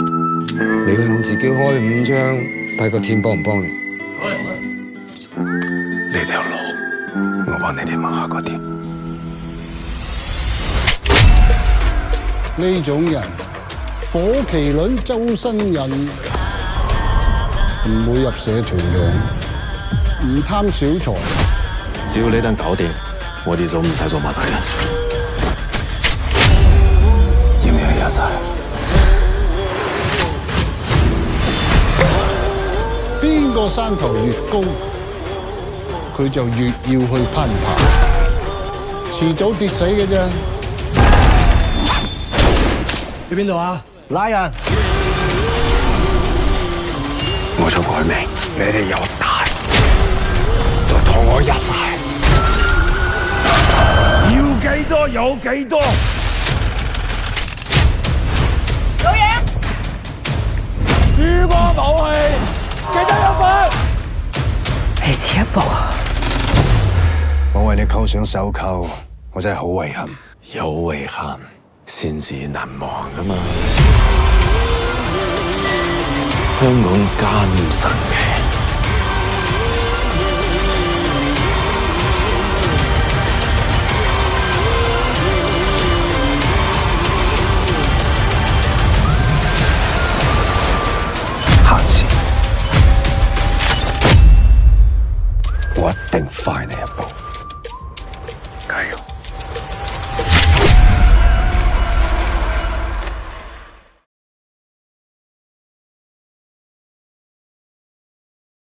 你向自己開5張，睇個天幫唔幫你？呢條路，我幫你哋問下個天。呢種人，火麒麟周身人，唔會入社團嘅，唔貪小財。只要呢單搞掂，我哋就唔使做馬仔啦。要唔要入晒？邊個山頭越高，佢就越要去攀爬，遲早跌死嘅啫。去邊度啊？拉人！我出改命，你哋有大就同我入晒。要幾多有幾多。老爺，珠光武器，記得有份。你遲一步，我為你扣上手銬，我真係好遺憾。有遺憾先至難忘㗎嘛。香港咁神奇。下次我一定快你一步。